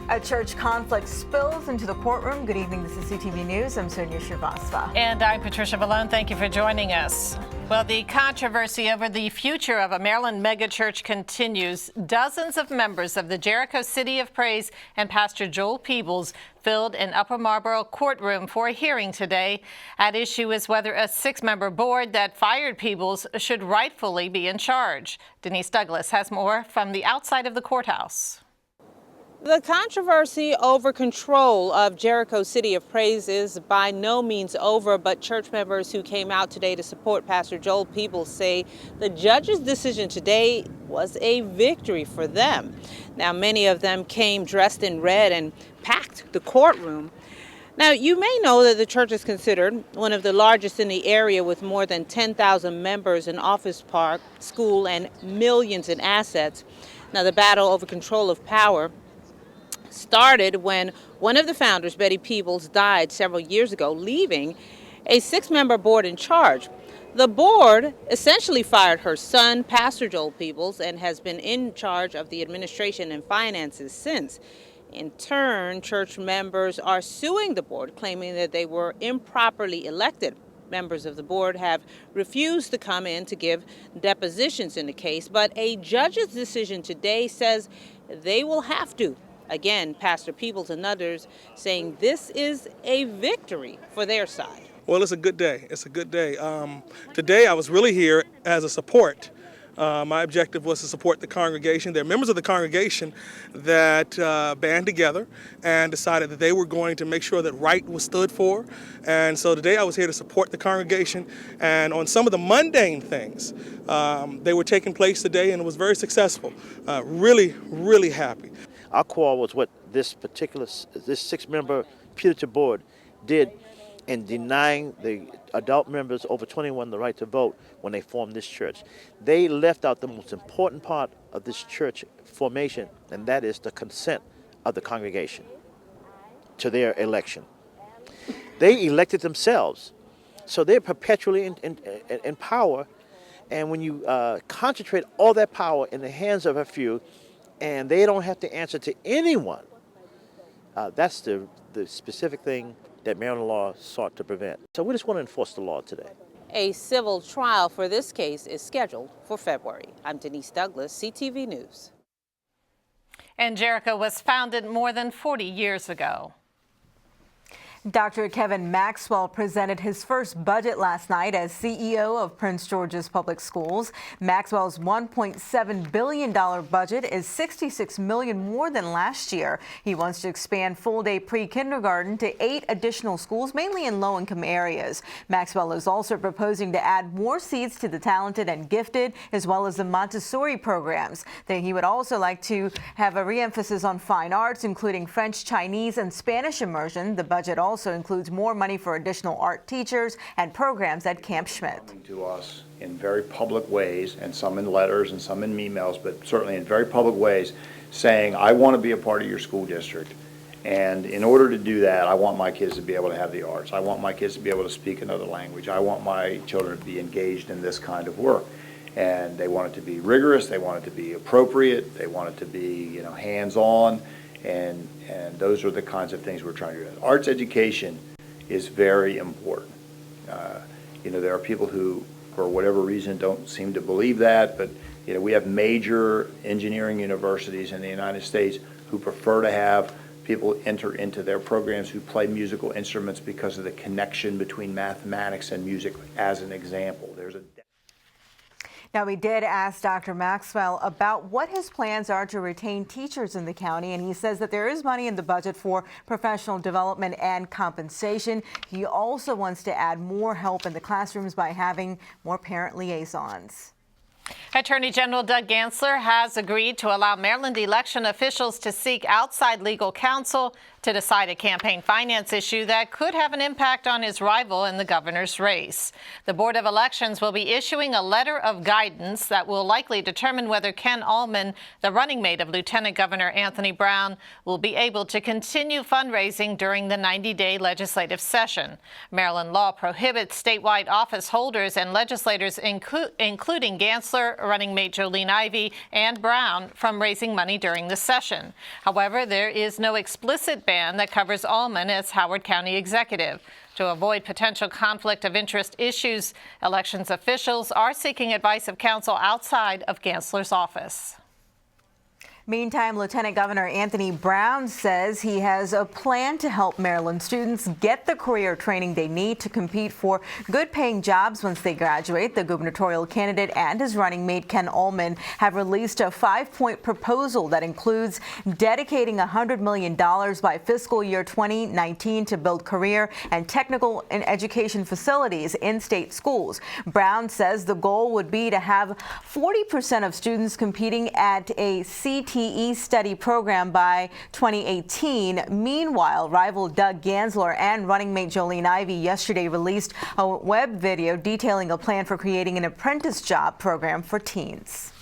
A church conflict spills into the courtroom. Good evening, this is CTV News. I'm Sonia Srivastava. And I'm Patricia Malone. Thank you for joining us. Well, the controversy over the future of a Maryland megachurch continues. Dozens of members of the Jericho City of Praise and Pastor Joel Peebles filled an Upper Marlboro courtroom for a hearing today. At issue is whether a 6-member board that fired Peebles should rightfully be in charge. Denise Douglas has more from the outside of the courthouse. The controversy over control of Jericho City of Praise is by no means over, but church members who came out today to support Pastor Joel Peebles say the judge's decision today was a victory for them. Now, many of them came dressed in red and packed the courtroom. Now, you may know that the church is considered one of the largest in the area with more than 10,000 members, an office park, school, and millions in assets. Now, the battle over control of power started when one of the founders, Betty Peebles, died several years ago, leaving a 6-member board in charge. The board essentially fired her son, Pastor Joel Peebles, and has been in charge of the administration and finances since. In turn, church members are suing the board, claiming that they were improperly elected. Members of the board have refused to come in to give depositions in the case, but a judge's decision today says they will have to. Again, Pastor Peebles and others saying this is a victory for their side. Well, it's a good day. It's a good day. Today I was really here as a support. My objective was to support the congregation. There are members of the congregation that band together and decided that they were going to make sure that right was stood for. And so today I was here to support the congregation. And on some of the mundane things, they were taking place today, and it was very successful. Really, really happy. Our call was what this 6-member putative board did in denying the adult members over 21 the right to vote when they formed this church. They left out the most important part of this church formation, and that is the consent of the congregation to their election. They elected themselves, so they're perpetually in power, and when you concentrate all that power in the hands of a few, and they don't have to answer to anyone, that's the specific thing that Maryland law sought to prevent. So we just want to enforce the law today. A civil trial for this case is scheduled for February. I'm Denise Douglas, CTV News. And Jericho was founded more than 40 years ago. Dr. Kevin Maxwell presented his first budget last night as CEO of Prince George's Public Schools. Maxwell's $1.7 billion budget is $66 million more than last year. He wants to expand full-day pre-kindergarten to 8 additional schools, mainly in low-income areas. Maxwell is also proposing to add more seats to the talented and gifted, as well as the Montessori programs. Then he would also like to have a re-emphasis on fine arts, including French, Chinese, and Spanish immersion. The budget also includes more money for additional art teachers and programs at Camp Schmidt. Coming to us in very public ways, and some in letters and some in emails, but certainly in very public ways, saying, I want to be a part of your school district. And in order to do that, I want my kids to be able to have the arts. I want my kids to be able to speak another language. I want my children to be engaged in this kind of work. And they want it to be rigorous, they want it to be appropriate, they want it to be, hands-on. And those are the kinds of things we're trying to do. Arts education is very important. There are people who, for whatever reason, don't seem to believe that, but we have major engineering universities in the United States who prefer to have people enter into their programs who play musical instruments because of the connection between mathematics and music, as an example. Now, we did ask Dr. Maxwell about what his plans are to retain teachers in the county, and he says that there is money in the budget for professional development and compensation. He also wants to add more help in the classrooms by having more parent liaisons. Attorney General Doug Gansler has agreed to allow Maryland election officials to seek outside legal counsel to decide a campaign finance issue that could have an impact on his rival in the governor's race. The Board of Elections will be issuing a letter of guidance that will likely determine whether Ken Allman, the running mate of Lieutenant Governor Anthony Brown, will be able to continue fundraising during the 90-day legislative session. Maryland law prohibits statewide office holders and legislators, including Gansler, Gensler, running mate Jolene Ivey, and Brown from raising money during the session. However, there is no explicit ban that covers Allman as Howard County executive. To avoid potential conflict of interest issues, elections officials are seeking advice of counsel outside of Gensler's office. Meantime, Lieutenant Governor Anthony Brown says he has a plan to help Maryland students get the career training they need to compete for good-paying jobs once they graduate. The gubernatorial candidate and his running mate Ken Ullman have released a 5-point proposal that includes dedicating $100 million by fiscal year 2019 to build career and technical and education facilities in state schools. Brown says the goal would be to have 40% of students competing at a CTV study program by 2018. Meanwhile, rival Doug Gansler and running mate Jolene Ivey yesterday released a web video detailing a plan for creating an apprentice job program for teens.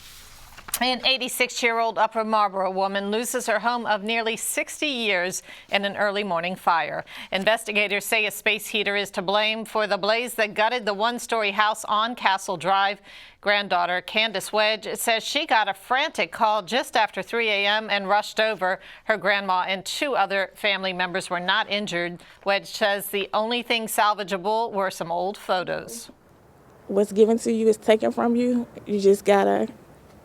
An 86-year-old Upper Marlboro woman loses her home of nearly 60 years in an early morning fire. Investigators say a space heater is to blame for the blaze that gutted the one-story house on Castle Drive. Granddaughter Candace Wedge says she got a frantic call just after 3 a.m. and rushed over. Her grandma and 2 other family members were not injured. Wedge says the only thing salvageable were some old photos. What's given to you is taken from you. You just gotta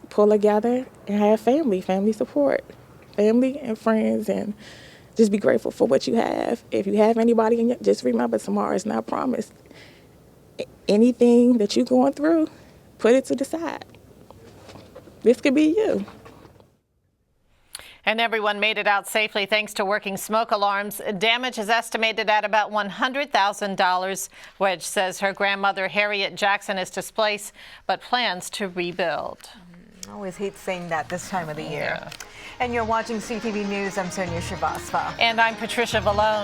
pull together and have family support, family and friends, and just be grateful for what you have. If you have anybody in your, just remember tomorrow is not promised. Anything that you're going through, put it to the side. This could be you. And everyone made it out safely thanks to working smoke alarms. Damage is estimated at about $100,000. Wedge says her grandmother, Harriet Jackson, is displaced, but plans to rebuild. I always hate saying that this time of the year. Yeah. And you're watching CTV News. I'm Sonia Shrivastava. And I'm Patricia Vallone.